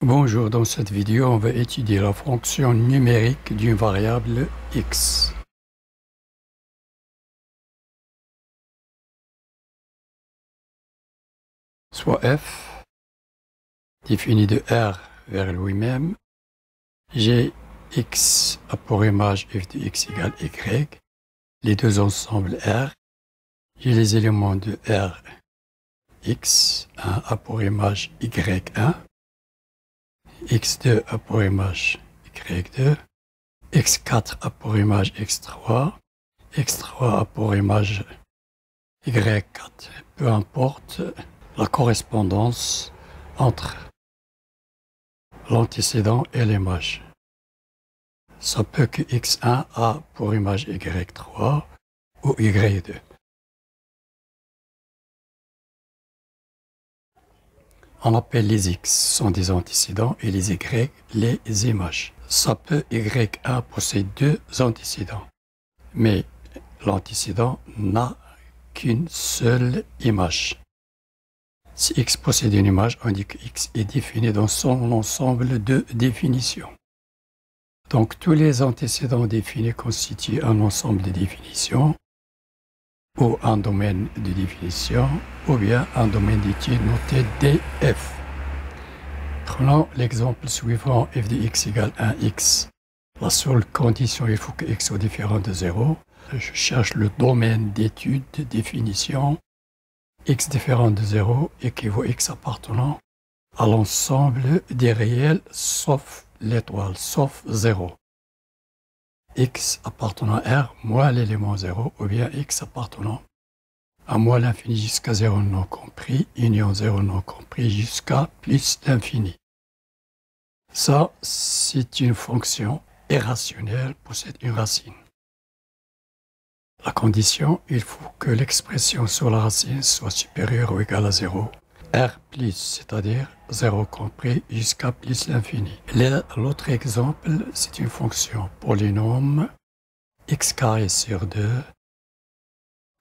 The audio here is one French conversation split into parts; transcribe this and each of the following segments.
Bonjour, dans cette vidéo, on va étudier la fonction numérique d'une variable x. Soit f, défini de R vers lui-même, j'ai x a pour image f de x égale y, les deux ensembles R, j'ai les éléments de R, x, 1 a pour image y1, x2 a pour image y2, x4 a pour image x3, x3 a pour image y4. Peu importe la correspondance entre l'antécédent et l'image. Ça peut que x1 a pour image y3 ou y2. On appelle les x sont des antécédents et les y les images. Ça peut y1 possède deux antécédents, mais l'antécédent n'a qu'une seule image. Si x possède une image, on dit que x est défini dans son ensemble de définitions. Donc tous les antécédents définis constituent un ensemble de définitions, ou un domaine de définition, ou bien un domaine d'étude noté df. Prenons l'exemple suivant, f de x égale 1x. La seule condition, il faut que x soit différent de 0. Je cherche le domaine d'étude de définition. X différent de 0 équivaut x appartenant à l'ensemble des réels sauf l'étoile, sauf 0. X appartenant à R moins l'élément 0, ou bien x appartenant à moins l'infini jusqu'à 0 non compris, union 0 non compris jusqu'à plus l'infini. Ça, c'est une fonction irrationnelle, possède une racine. La condition, il faut que l'expression sur la racine soit supérieure ou égale à 0. R plus, c'est-à-dire 0 compris jusqu'à plus l'infini. L'autre exemple, c'est une fonction polynôme x carré sur 2.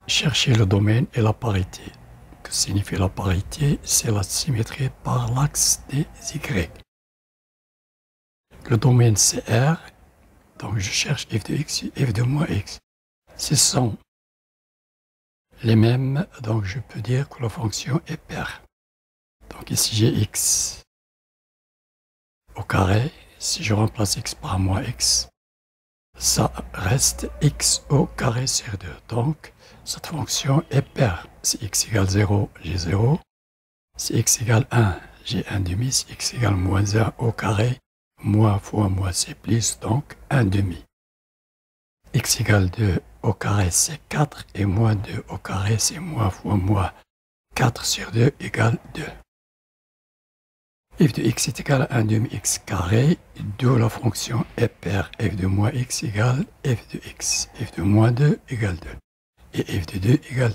Chercher le domaine et la parité. Que signifie la parité? C'est la symétrie par l'axe des y. Le domaine c'est R, donc je cherche f de x et f de moins x. Ce sont les mêmes, donc je peux dire que la fonction est paire. Donc ici j'ai x au carré, si je remplace x par moins x, ça reste x au carré sur 2. Donc cette fonction est paire. Si x égale 0, j'ai 0. Si x égale 1, j'ai 1 demi. Si x égale moins 1 au carré, moins fois moins c'est plus, donc 1 demi. X égale 2 au carré c'est 4 et moins 2 au carré c'est moins fois moins. 4 sur 2 égale 2. f de x est égal à 1 demi x carré, d'où la fonction est paire. F de moins x égale f de x. F de moins 2 égale 2. Et f de 2 égale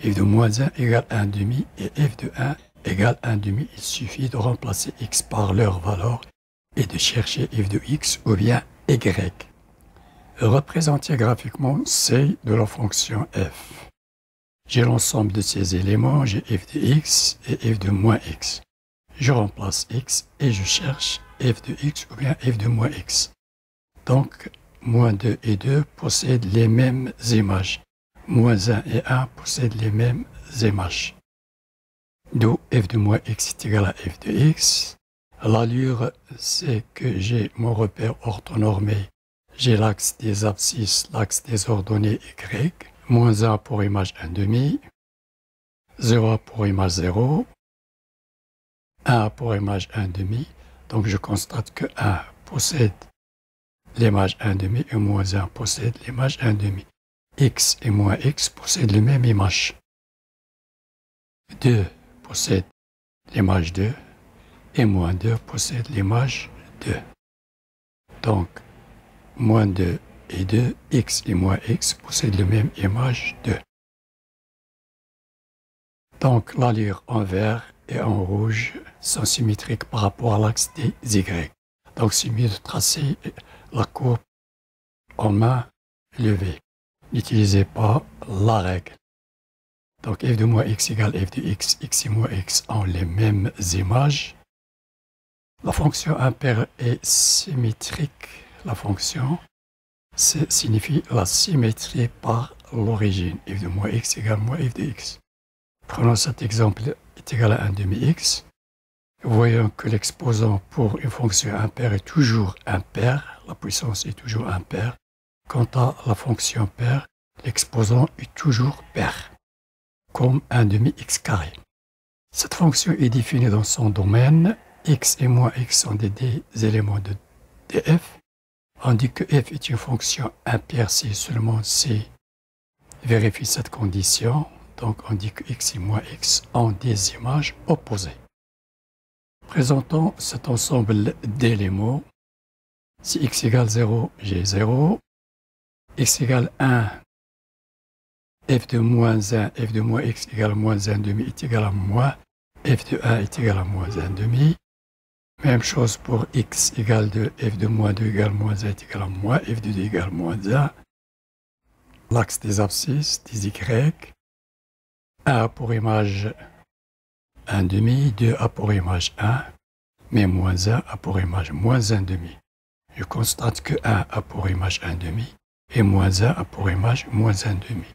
2. f de moins 1 égale 1 demi et f de 1 égale 1 demi. Il suffit de remplacer x par leur valeur et de chercher f de x ou bien y. Représenté graphiquement, c'est de la fonction f. J'ai l'ensemble de ces éléments, j'ai f de x et f de moins x. Je remplace x et je cherche f de x ou bien f de moins x. Donc, moins 2 et 2 possèdent les mêmes images. Moins 1 et 1 possèdent les mêmes images. D'où f de moins x est égal à f de x. L'allure, c'est que j'ai mon repère orthonormé. J'ai l'axe des abscisses, l'axe des ordonnées y. Moins 1 pour image 1 demi. 0 pour image 0. 1 pour image 1 demi. Donc je constate que 1 possède l'image 1 demi et moins 1 possède l'image 1 demi. X et moins x possèdent la même image. 2 possède l'image 2 et moins 2 possède l'image 2. Donc, moins 2 et 2, x et moins x possèdent la même image 2. Donc, l'allure en vert et en rouge sont symétriques par rapport à l'axe des y. Donc, c'est mieux de tracer la courbe en main levée. N'utilisez pas la règle. Donc, f de moins x égale f de x, x et moins x ont les mêmes images. La fonction impaire est symétrique. La fonction signifie la symétrie par l'origine. F de moins x égale moins f de x. Prenons cet exemple est égal à 1 demi x. Voyons que l'exposant pour une fonction impaire est toujours impair. La puissance est toujours impaire. Quant à la fonction paire, l'exposant est toujours pair, comme 1 demi x carré. Cette fonction est définie dans son domaine. X et moins x sont des éléments de f. On dit que f est une fonction impaire si seulement c vérifie cette condition. Donc on dit que x et moins x ont des images opposées. Présentons cet ensemble d'éléments. Si x égale 0, j'ai 0. X égale 1, f de moins 1, f de moins x égale moins 1 demi est égal à moins. F de 1 est égal à moins 1 demi. Même chose pour x égale 2, f de moins 2 égale moins 1 est égal à moins, f de 2 égale moins 1. L'axe des abscisses, des y. 1 a pour image 1 demi, 2 a pour image 1, mais moins 1 a pour image moins 1 demi. Je constate que 1 a pour image 1 demi et moins 1 a pour image moins 1 demi.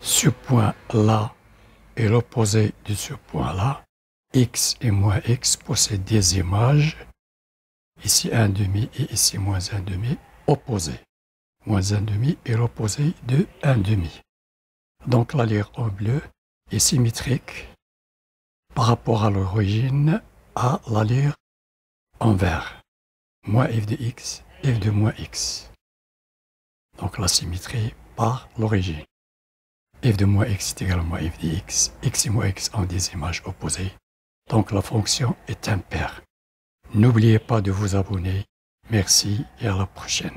Ce point-là est l'opposé de ce point-là. X et moins x possèdent des images, ici 1 demi et ici moins 1 demi, opposés. Moins 1 demi est l'opposé de 1 demi. Donc la lyre en bleu est symétrique par rapport à l'origine à la lyre en vert. Moins f de x, f de moins x. Donc la symétrie par l'origine. F de moins x est égal à moins f de x. X et moins x ont des images opposées. Donc la fonction est impaire. N'oubliez pas de vous abonner. Merci et à la prochaine.